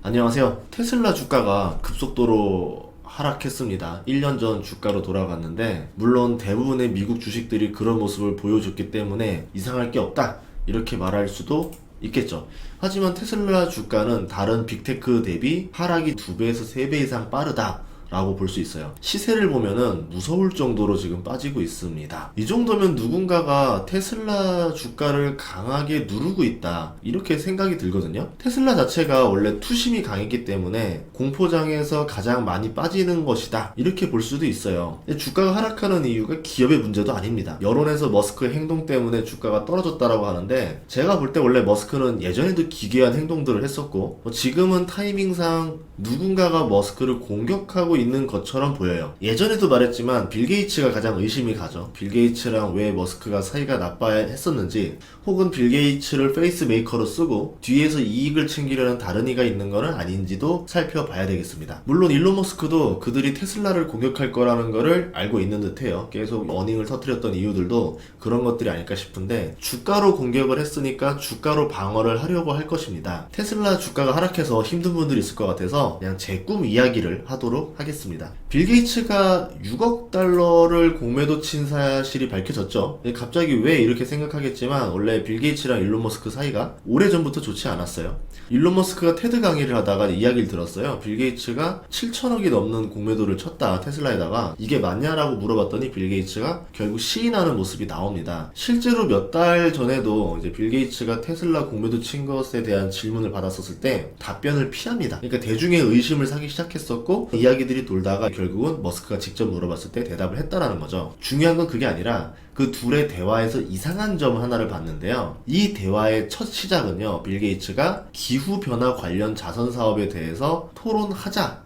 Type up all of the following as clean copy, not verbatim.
안녕하세요. 테슬라 주가가 급속도로 하락했습니다. 1년 전 주가로 돌아갔는데, 물론 대부분의 미국 주식들이 그런 모습을 보여줬기 때문에 이상할 게 없다, 이렇게 말할 수도 있겠죠. 하지만 테슬라 주가는 다른 빅테크 대비 하락이 2배에서 3배 이상 빠르다 라고 볼 수 있어요. 시세를 보면은 무서울 정도로 지금 빠지고 있습니다. 이 정도면 누군가가 테슬라 주가를 강하게 누르고 있다, 이렇게 생각이 들거든요. 테슬라 자체가 원래 투심이 강했기 때문에 공포장에서 가장 많이 빠지는 것이다, 이렇게 볼 수도 있어요. 주가가 하락하는 이유가 기업의 문제도 아닙니다. 여론에서 머스크의 행동 때문에 주가가 떨어졌다라고 하는데, 제가 볼 때 원래 머스크는 예전에도 기괴한 행동들을 했었고, 지금은 타이밍상 누군가가 머스크를 공격하고 있는 것처럼 보여요. 예전에도 말했지만 빌 게이츠가 가장 의심이 가죠. 빌 게이츠랑 왜 머스크가 사이가 나빠야 했었는지, 혹은 빌 게이츠를 페이스 메이커로 쓰고 뒤에서 이익을 챙기려는 다른 이가 있는 거는 아닌지도 살펴봐야 되겠습니다. 물론 일론 머스크도 그들이 테슬라를 공격할 거라는 거를 알고 있는 듯해요. 계속 어닝을 터뜨렸던 이유들도 그런 것들이 아닐까 싶은데, 주가로 공격을 했으니까 주가로 방어를 하려고 할 것입니다. 테슬라 주가가 하락해서 힘든 분들이 있을 것 같아서 그냥 제 꿈 이야기를 하도록 하겠습니다. 빌 게이츠가 6억 달러를 공매도 친 사실이 밝혀졌죠. 갑자기 왜 이렇게 생각하겠지만, 원래 빌 게이츠랑 일론 머스크 사이가 오래전부터 좋지 않았어요. 일론 머스크가 테드 강의를 하다가 이야기를 들었어요. 빌 게이츠가 7천억이 넘는 공매도를 쳤다, 테슬라에다가. 이게 맞냐라고 물어봤더니 빌 게이츠가 결국 시인하는 모습이 나옵니다. 실제로 몇 달 전에도 이제 빌 게이츠가 테슬라 공매도 친 것에 대한 질문을 받았었을 때 답변을 피합니다. 그러니까 대중의 의심을 사기 시작했었고, 이야기들이 돌다가 결국은 머스크가 직접 물어봤을 때 대답을 했다라는 거죠. 중요한 건 그게 아니라 그 둘의 대화에서 이상한 점 하나를 봤는데요. 이 대화의 첫 시작은요, 빌 게이츠가 기후변화 관련 자선 사업에 대해서 토론하자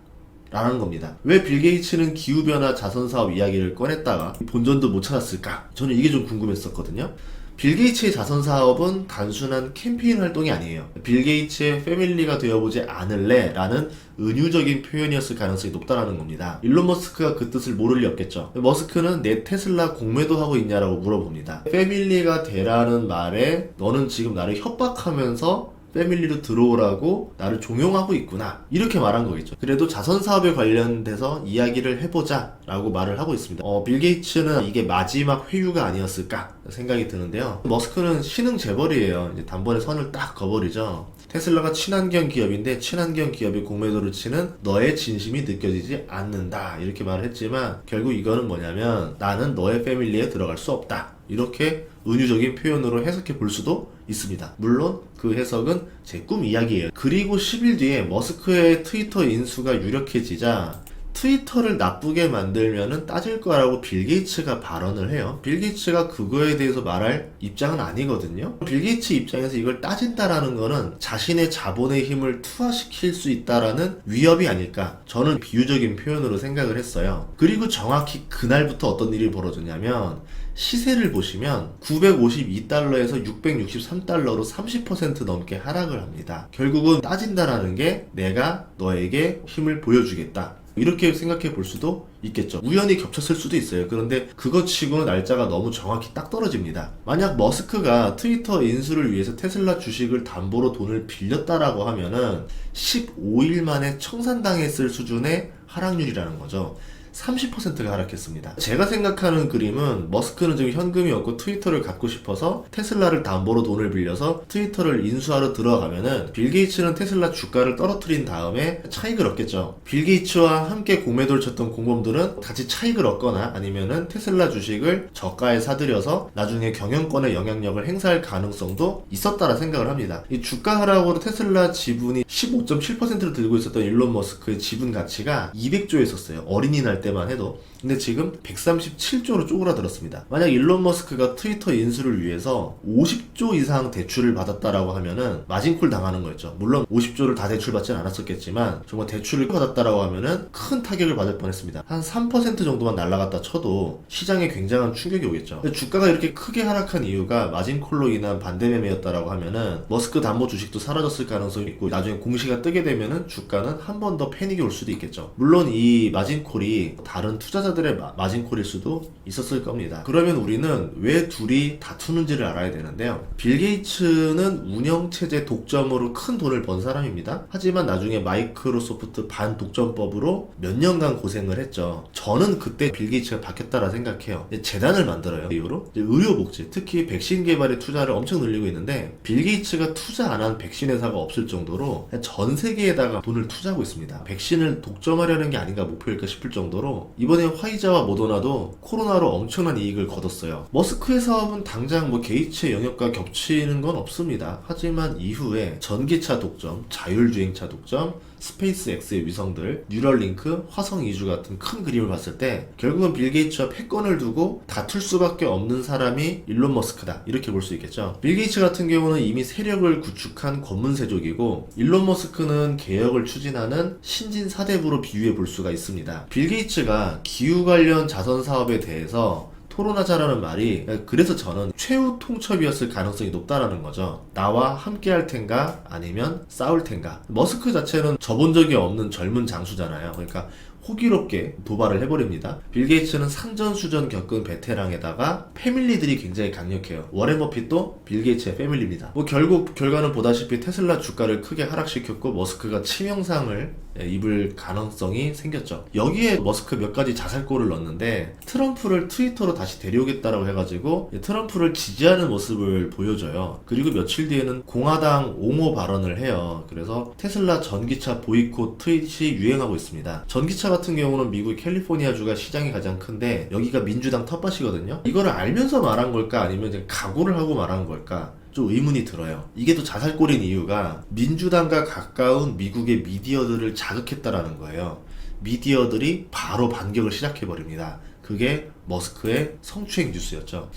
라는 겁니다. 왜 빌 게이츠는 기후변화 자선 사업 이야기를 꺼냈다가 본전도 못 찾았을까? 저는 이게 좀 궁금했었거든요. 빌 게이츠의 자선 사업은 단순한 캠페인 활동이 아니에요. 빌 게이츠의 패밀리가 되어보지 않을래? 라는 은유적인 표현이었을 가능성이 높다라는 겁니다. 일론 머스크가 그 뜻을 모를 리 없겠죠. 머스크는 내 테슬라 공매도 하고 있냐라고 물어봅니다. 패밀리가 되라는 말에 너는 지금 나를 협박하면서 패밀리로 들어오라고 나를 종용하고 있구나, 이렇게 말한 거겠죠. 그래도 자선 사업에 관련돼서 이야기를 해보자 라고 말을 하고 있습니다. 빌 게이츠는 이게 마지막 회유가 아니었을까 생각이 드는데요. 머스크는 신흥 재벌이에요. 이제 단번에 선을 딱 그어버리죠. 테슬라가 친환경 기업인데 친환경 기업의 공매도를 치는 너의 진심이 느껴지지 않는다, 이렇게 말을 했지만, 결국 이거는 뭐냐면 나는 너의 패밀리에 들어갈 수 없다, 이렇게 은유적인 표현으로 해석해 볼 수도 있습니다. 물론 그 해석은 제 꿈 이야기예요. 그리고 10일 뒤에 머스크의 트위터 인수가 유력해지자 트위터를 나쁘게 만들면은 따질 거라고 빌 게이츠가 발언을 해요. 빌 게이츠가 그거에 대해서 말할 입장은 아니거든요. 빌 게이츠 입장에서 이걸 따진다라는 거는 자신의 자본의 힘을 투하시킬 수 있다라는 위협이 아닐까, 저는 비유적인 표현으로 생각을 했어요. 그리고 정확히 그날부터 어떤 일이 벌어졌냐면, 시세를 보시면 952달러에서 663달러로 30% 넘게 하락을 합니다. 결국은 따진다라는 게 내가 너에게 힘을 보여주겠다, 이렇게 생각해 볼 수도 있겠죠. 우연히 겹쳤을 수도 있어요. 그런데 그것 치고는 날짜가 너무 정확히 딱 떨어집니다. 만약 머스크가 트위터 인수를 위해서 테슬라 주식을 담보로 돈을 빌렸다라고 하면은 15일 만에 청산당했을 수준의 하락률이라는 거죠. 30%가 하락했습니다. 제가 생각하는 그림은, 머스크는 지금 현금이 없고 트위터를 갖고 싶어서 테슬라를 담보로 돈을 빌려서 트위터를 인수하러 들어가면은, 빌 게이츠는 테슬라 주가를 떨어뜨린 다음에 차익을 얻겠죠. 빌 게이츠와 함께 공매도를 쳤던 공범들은 같이 차익을 얻거나 아니면은 테슬라 주식을 저가에 사들여서 나중에 경영권의 영향력을 행사할 가능성도 있었다라 생각을 합니다. 이 주가 하락으로 테슬라 지분이 15.7%를 들고 있었던 일론 머스크의 지분 가치가 200조에 있었어요. 어린이날 때만 해도. 근데 지금 137조로 쪼그라들었습니다. 만약 일론 머스크가 트위터 인수를 위해서 50조 이상 대출을 받았다라고 하면은 마진콜 당하는 거였죠. 물론 50조를 다 대출받진 않았었겠지만, 정말 대출을 받았다라고 하면은 큰 타격을 받을 뻔했습니다. 한 3% 정도만 날아갔다 쳐도 시장에 굉장한 충격이 오겠죠. 근데 주가가 이렇게 크게 하락한 이유가 마진콜로 인한 반대매매였다라고 하면은 머스크 담보 주식도 사라졌을 가능성이 있고, 나중에 공시가 뜨게 되면은 주가는 한 번 더 패닉이 올 수도 있겠죠. 물론 이 마진콜이 콜이 다른 투자자들의 마진콜일 수도 있었을 겁니다. 그러면 우리는 왜 둘이 다투는지를 알아야 되는데요. 빌 게이츠는 운영체제 독점으로 큰 돈을 번 사람입니다. 하지만 나중에 마이크로소프트 반독점법으로 몇 년간 고생을 했죠. 저는 그때 빌 게이츠가 바뀌었다라 생각해요. 재단을 만들어요. 이후로 의료복지, 특히 백신 개발에 투자를 엄청 늘리고 있는데 빌 게이츠가 투자 안 한 백신 회사가 없을 정도로 전 세계에다가 돈을 투자하고 있습니다. 백신을 독점하려는 게 아닌가 목표일까 싶을 정도로 이번에 화이자와 모더나도 코로나로 엄청난 이익을 거뒀어요. 머스크의 사업은 당장 뭐 게이츠의 영역과 겹치는 건 없습니다. 하지만 이후에 전기차 독점, 자율주행차 독점, 스페이스X의 위성들, 뉴럴링크, 화성 이주 같은 큰 그림을 봤을 때 결국은 빌 게이츠와 패권을 두고 다툴 수밖에 없는 사람이 일론 머스크다, 이렇게 볼 수 있겠죠. 빌 게이츠 같은 경우는 이미 세력을 구축한 권문세족이고 일론 머스크는 개혁을 추진하는 신진 사대부로 비유해 볼 수가 있습니다. 빌 게이츠가 기후 관련 자선 사업에 대해서 토론하자라는 말이, 그래서 저는 최후 통첩이었을 가능성이 높다라는 거죠. 나와 함께 할 텐가 아니면 싸울 텐가. 머스크 자체는 접은 적이 없는 젊은 장수잖아요. 그러니까 호기롭게 도발을 해버립니다. 빌 게이츠는 산전수전 겪은 베테랑에다가 패밀리들이 굉장히 강력해요. 워렌 버핏도 빌 게이츠의 패밀리입니다. 뭐 결국 결과는 보다시피 테슬라 주가를 크게 하락시켰고 머스크가 치명상을 입을 가능성이 생겼죠. 여기에 머스크 몇 가지 자살골을 넣었는데 트럼프를 트위터로 다시 데려오겠다라고 해가지고 트럼프를 지지하는 모습을 보여줘요. 그리고 며칠 뒤에는 공화당 옹호 발언을 해요. 그래서 테슬라 전기차 보이콧 트윗이 유행하고 있습니다. 전기차 같은 경우는 미국 캘리포니아주가 시장이 가장 큰데 여기가 민주당 텃밭이거든요. 이거를 알면서 말한 걸까 아니면 그냥 각오를 하고 말한 걸까? 좀 의문이 들어요. 이게 또 자살골인 이유가 민주당과 가까운 미국의 미디어들을 자극했다라는 거예요. 미디어들이 바로 반격을 시작해버립니다. 그게 머스크의 성추행 뉴스였죠.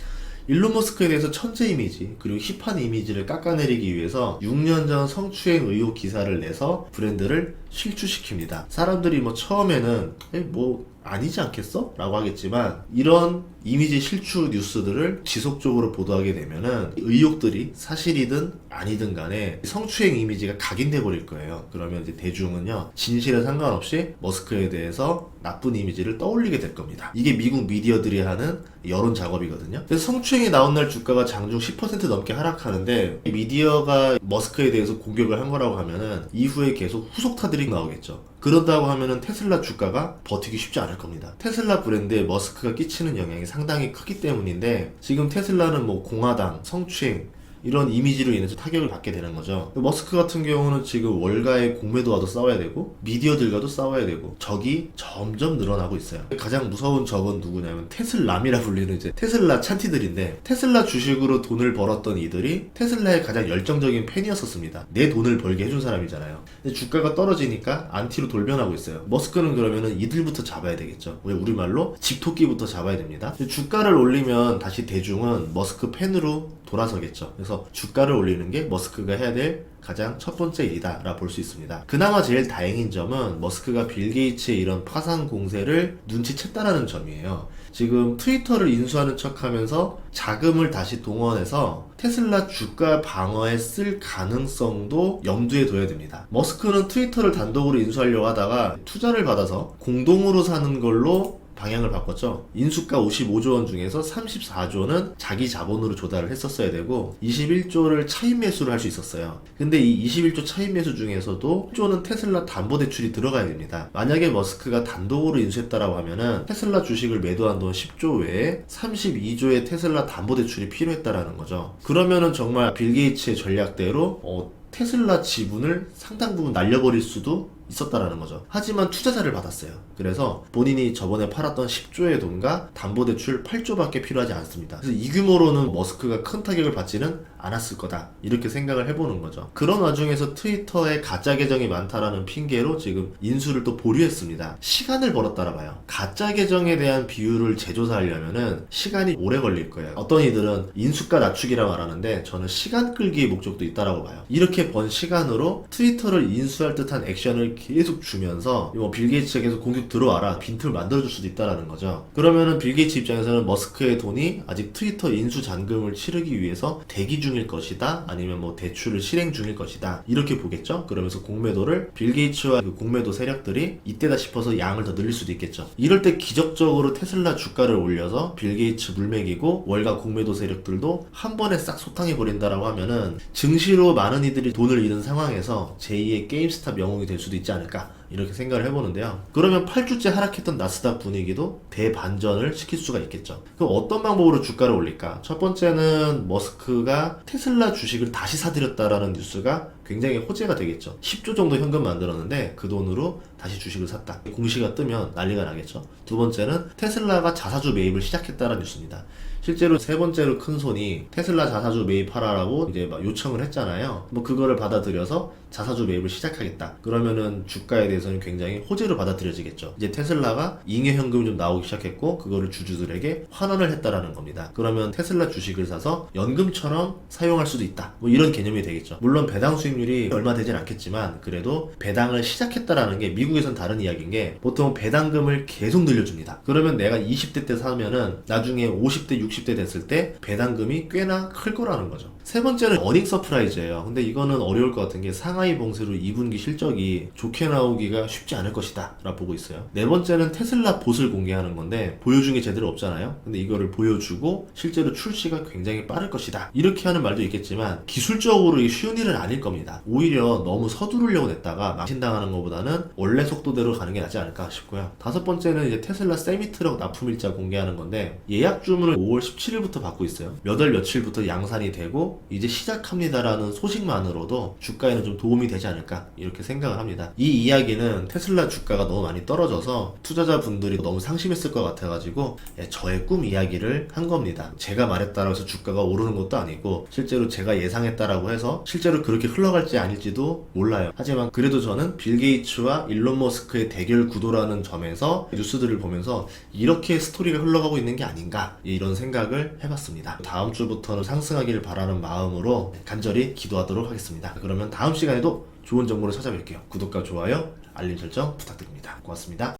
일론 머스크에 대해서 천재 이미지 그리고 힙한 이미지를 깎아내리기 위해서 6년 전 성추행 의혹 기사를 내서 브랜드를 실추시킵니다. 사람들이 뭐 처음에는 뭐 아니지 않겠어? 라고 하겠지만 이런 이미지 실추 뉴스들을 지속적으로 보도하게 되면은 의혹들이 사실이든 아니든 간에 성추행 이미지가 각인돼 버릴 거예요. 그러면 이제 대중은요, 진실에 상관없이 머스크에 대해서 나쁜 이미지를 떠올리게 될 겁니다. 이게 미국 미디어들이 하는 여론 작업이거든요. 그래서 성추행이 나온 날 주가가 장중 10% 넘게 하락하는데 미디어가 머스크에 대해서 공격을 한 거라고 하면은 이후에 계속 후속타들이 나오겠죠. 그런다고 하면은 테슬라 주가가 버티기 쉽지 않을 겁니다. 테슬라 브랜드에 머스크가 끼치는 영향이 상당히 크기 때문인데 지금 테슬라는 뭐 공화당, 성추행 이런 이미지로 인해서 타격을 받게 되는 거죠. 머스크 같은 경우는 지금 월가의 공매도와도 싸워야 되고 미디어들과도 싸워야 되고 적이 점점 늘어나고 있어요. 가장 무서운 적은 누구냐면 테슬람이라 불리는 이제 테슬라 찬티들인데 테슬라 주식으로 돈을 벌었던 이들이 테슬라의 가장 열정적인 팬이었었습니다. 내 돈을 벌게 해준 사람이잖아요. 근데 주가가 떨어지니까 안티로 돌변하고 있어요. 머스크는 그러면은 이들부터 잡아야 되겠죠. 우리말로 집토끼부터 잡아야 됩니다. 주가를 올리면 다시 대중은 머스크 팬으로 돌아서겠죠. 그래서 주가를 올리는 게 머스크가 해야 될 가장 첫 번째 일이다 라 볼 수 있습니다. 그나마 제일 다행인 점은 머스크가 빌 게이츠의 이런 파산 공세를 눈치챘다라는 점이에요. 지금 트위터를 인수하는 척 하면서 자금을 다시 동원해서 테슬라 주가 방어에 쓸 가능성도 염두에 둬야 됩니다. 머스크는 트위터를 단독으로 인수하려고 하다가 투자를 받아서 공동으로 사는 걸로 방향을 바꿨죠. 인수가 55조 원 중에서 34조는 자기 자본으로 조달을 했었어야 되고 21조를 차입 매수를 할 수 있었어요. 근데 이 21조 차입 매수 중에서도 1조는 테슬라 담보대출이 들어가야 됩니다. 만약에 머스크가 단독으로 인수했다라고 하면은 테슬라 주식을 매도한 돈 10조 외에 32조의 테슬라 담보대출이 필요했다라는 거죠. 그러면은 정말 빌 게이츠의 전략대로 테슬라 지분을 상당 부분 날려버릴 수도 있었다라는 거죠. 하지만 투자자를 받았어요. 그래서 본인이 저번에 팔았던 10조의 돈과 담보대출 8조밖에 필요하지 않습니다. 그래서 이 규모로는 머스크가 큰 타격을 받지는 않았을 거다, 이렇게 생각을 해보는 거죠. 그런 와중에서 트위터에 가짜 계정이 많다라는 핑계로 지금 인수를 또 보류했습니다. 시간을 벌었다라 봐요. 가짜 계정에 대한 비율을 재조사하려면은 시간이 오래 걸릴 거예요. 어떤 이들은 인수가 낮추기라 말하는데 저는 시간 끌기의 목적도 있다라고 봐요. 이렇게 번 시간으로 트위터를 인수할 듯한 액션을 계속 주면서 빌 게이츠가 계속 공격 들어와라 빈틈을 만들어줄 수도 있다라는 거죠. 그러면은 빌 게이츠 입장에서는 머스크의 돈이 아직 트위터 인수 잔금을 치르기 위해서 대기 중일 것이다, 아니면 뭐 대출을 실행 중일 것이다, 이렇게 보겠죠. 그러면서 공매도를 빌 게이츠와 그 공매도 세력들이 이때다 싶어서 양을 더 늘릴 수도 있겠죠. 이럴 때 기적적으로 테슬라 주가를 올려서 빌 게이츠 물맥이고 월가 공매도 세력들도 한 번에 싹 소탕해 버린다라고 하면은 증시로 많은 이들이 돈을 잃은 상황에서 제2의 게임스탑 영웅이 될 수도 있지 않을까, 이렇게 생각을 해보는데요. 그러면 8주째 하락했던 나스닥 분위기도 대반전을 시킬 수가 있겠죠. 그럼 어떤 방법으로 주가를 올릴까? 첫 번째는 머스크가 테슬라 주식을 다시 사들였다라는 뉴스가 굉장히 호재가 되겠죠. 10조 정도 현금 만들었는데 그 돈으로 다시 주식을 샀다. 공시가 뜨면 난리가 나겠죠. 두 번째는 테슬라가 자사주 매입을 시작했다는 뉴스입니다. 실제로 세 번째로 큰 손이 테슬라 자사주 매입하라라고 이제 막 요청을 했잖아요. 뭐 그거를 받아들여서 자사주 매입을 시작하겠다. 그러면은 주가에 대해서는 굉장히 호재로 받아들여지겠죠. 이제 테슬라가 잉여 현금이 좀 나오기 시작했고 그거를 주주들에게 환원을 했다라는 겁니다. 그러면 테슬라 주식을 사서 연금처럼 사용할 수도 있다. 뭐 이런 개념이 되겠죠. 물론 배당 수익률이 얼마 되진 않겠지만 그래도 배당을 시작했다라는 게 미국에선 다른 이야기인 게 보통 배당금을 계속 늘려줍니다. 그러면 내가 20대 때 사면은 나중에 50대, 60대 됐을 때 배당금이 꽤나 클 거라는 거죠. 세 번째는 어닝 서프라이즈예요. 근데 이거는 어려울 것 같은 게 상하이 봉쇄로 2분기 실적이 좋게 나오기가 쉽지 않을 것이다 라고 보고 있어요. 네 번째는 테슬라 봇을 공개하는 건데 보여준 게 제대로 없잖아요. 근데 이거를 보여주고 실제로 출시가 굉장히 빠를 것이다, 이렇게 하는 말도 있겠지만 기술적으로 이게 쉬운 일은 아닐 겁니다. 오히려 너무 서두르려고 냈다가 망신당하는 것보다는 원래 속도대로 가는 게 낫지 않을까 싶고요. 다섯 번째는 이제 테슬라 세미트럭 납품일자 공개하는 건데 예약 주문을 5월 17일부터 받고 있어요. 몇 월 며칠부터 양산이 되고 이제 시작합니다라는 소식만으로도 주가에는 좀 도움이 되지 않을까, 이렇게 생각을 합니다. 이 이야기는 테슬라 주가가 너무 많이 떨어져서 투자자분들이 너무 상심했을 것 같아가지고 저의 꿈 이야기를 한 겁니다. 제가 말했다고 해서 주가가 오르는 것도 아니고 실제로 제가 예상했다라고 해서 실제로 그렇게 흘러갈지 아닐지도 몰라요. 하지만 그래도 저는 빌 게이츠와 일론 머스크의 대결 구도라는 점에서 뉴스들을 보면서 이렇게 스토리가 흘러가고 있는 게 아닌가, 이런 생각을 해봤습니다. 다음 주부터는 상승하기를 바라는 마음으로 간절히 기도하도록 하겠습니다. 그러면 다음 시간에도 좋은 정보로 찾아뵐게요. 구독과 좋아요, 알림 설정 부탁드립니다. 고맙습니다.